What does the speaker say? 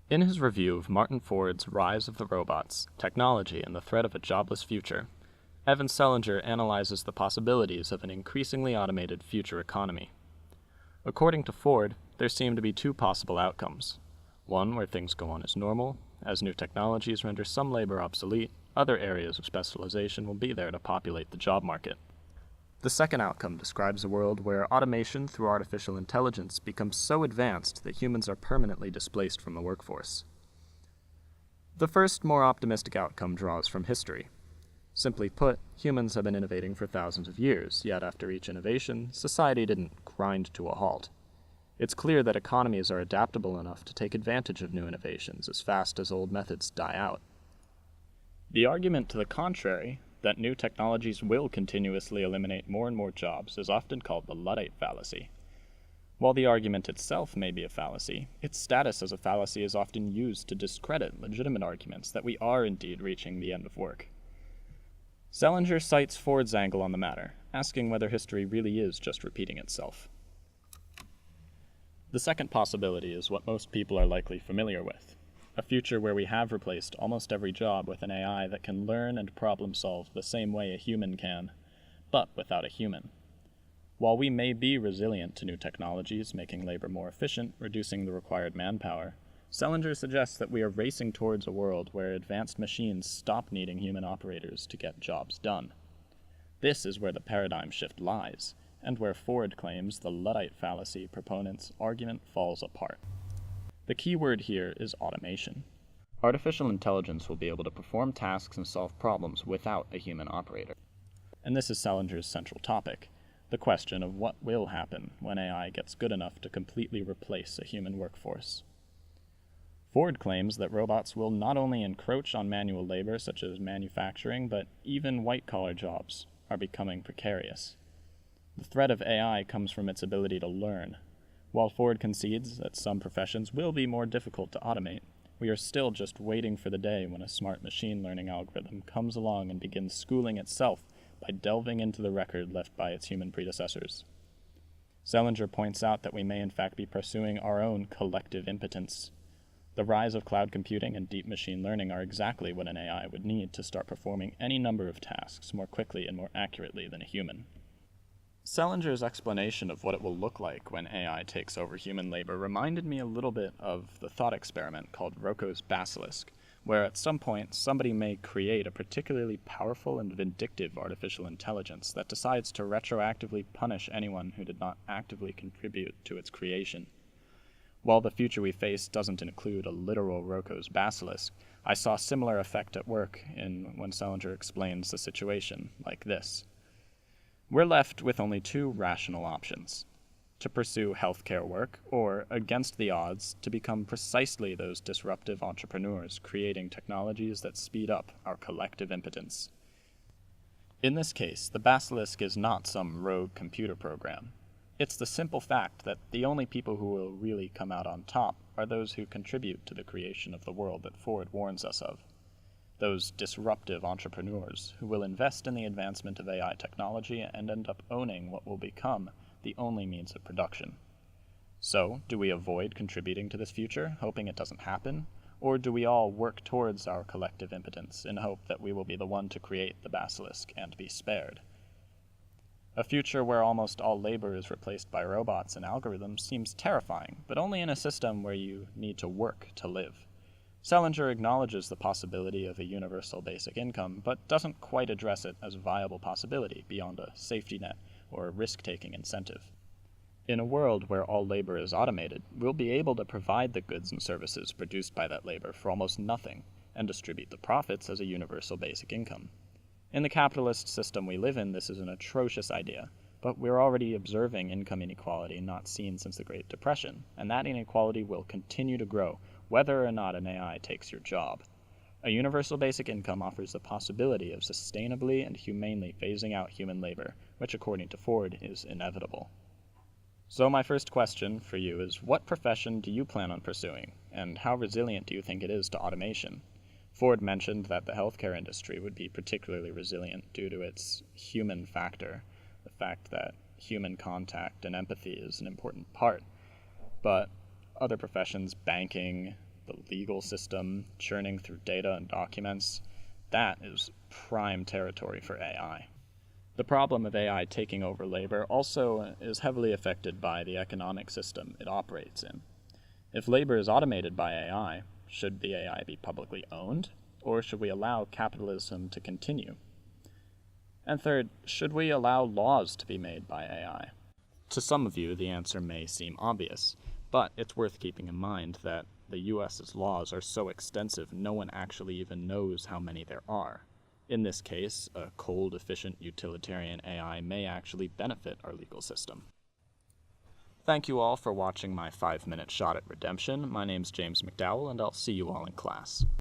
In his review of Martin Ford's Rise of the Robots, Technology and the Threat of a Jobless Future, Evan Selinger analyzes the possibilities of an increasingly automated future economy. According to Ford, there seem to be two possible outcomes. One where things go on as normal. As new technologies render some labor obsolete, other areas of specialization will be there to populate the job market. The second outcome describes a world where automation through artificial intelligence becomes so advanced that humans are permanently displaced from the workforce. The first, more optimistic outcome draws from history. Simply put, humans have been innovating for thousands of years, yet after each innovation, society didn't grind to a halt. It's clear that economies are adaptable enough to take advantage of new innovations as fast as old methods die out. The argument to the contrary, that new technologies will continuously eliminate more and more jobs, is often called the Luddite fallacy. While the argument itself may be a fallacy, its status as a fallacy is often used to discredit legitimate arguments that we are indeed reaching the end of work. Selinger cites Ford's angle on the matter, asking whether history really is just repeating itself. The second possibility is what most people are likely familiar with. A future where we have replaced almost every job with an AI that can learn and problem solve the same way a human can, but without a human. While we may be resilient to new technologies, making labor more efficient, reducing the required manpower, Selinger suggests that we are racing towards a world where advanced machines stop needing human operators to get jobs done. This is where the paradigm shift lies, and where Ford claims the Luddite fallacy proponents' argument falls apart. The key word here is automation. Artificial intelligence will be able to perform tasks and solve problems without a human operator. And this is Selinger's central topic, the question of what will happen when AI gets good enough to completely replace a human workforce. Ford claims that robots will not only encroach on manual labor such as manufacturing, but even white-collar jobs are becoming precarious. The threat of AI comes from its ability to learn. While Ford concedes that some professions will be more difficult to automate, we are still just waiting for the day when a smart machine learning algorithm comes along and begins schooling itself by delving into the record left by its human predecessors. Selinger points out that we may in fact be pursuing our own collective impotence. The rise of cloud computing and deep machine learning are exactly what an AI would need to start performing any number of tasks more quickly and more accurately than a human. Selinger's explanation of what it will look like when AI takes over human labor reminded me a little bit of the thought experiment called Rocco's basilisk, where at some point somebody may create a particularly powerful and vindictive artificial intelligence that decides to retroactively punish anyone who did not actively contribute to its creation. While the future we face doesn't include a literal Rocco's basilisk, I saw a similar effect at work when Selinger explains the situation like this. We're left with only two rational options: to pursue healthcare work, or, against the odds, to become precisely those disruptive entrepreneurs creating technologies that speed up our collective impotence. In this case, the basilisk is not some rogue computer program. It's the simple fact that the only people who will really come out on top are those who contribute to the creation of the world that Ford warns us of. Those disruptive entrepreneurs who will invest in the advancement of AI technology and end up owning what will become the only means of production. So, do we avoid contributing to this future, hoping it doesn't happen? Or do we all work towards our collective impotence in hope that we will be the one to create the basilisk and be spared? A future where almost all labor is replaced by robots and algorithms seems terrifying, but only in a system where you need to work to live. Selinger acknowledges the possibility of a universal basic income, but doesn't quite address it as a viable possibility beyond a safety net or a risk-taking incentive. In a world where all labor is automated, we'll be able to provide the goods and services produced by that labor for almost nothing, and distribute the profits as a universal basic income. In the capitalist system we live in, this is an atrocious idea, but we're already observing income inequality not seen since the Great Depression, and that inequality will continue to grow whether or not an AI takes your job. A universal basic income offers the possibility of sustainably and humanely phasing out human labor, which according to Ford is inevitable. So my first question for you is, what profession do you plan on pursuing, and how resilient do you think it is to automation? Ford mentioned that the healthcare industry would be particularly resilient due to its human factor, the fact that human contact and empathy is an important part. But other professions, banking, the legal system, churning through data and documents, that is prime territory for AI. The problem of AI taking over labor also is heavily affected by the economic system it operates in. If labor is automated by AI, should the AI be publicly owned, or should we allow capitalism to continue? And third, should we allow laws to be made by AI? To some of you, the answer may seem obvious, but it's worth keeping in mind that the US's laws are so extensive no one actually even knows how many there are. In this case, a cold, efficient, utilitarian AI may actually benefit our legal system. Thank you all for watching my 5-minute shot at redemption. My name's James McDowell, and I'll see you all in class.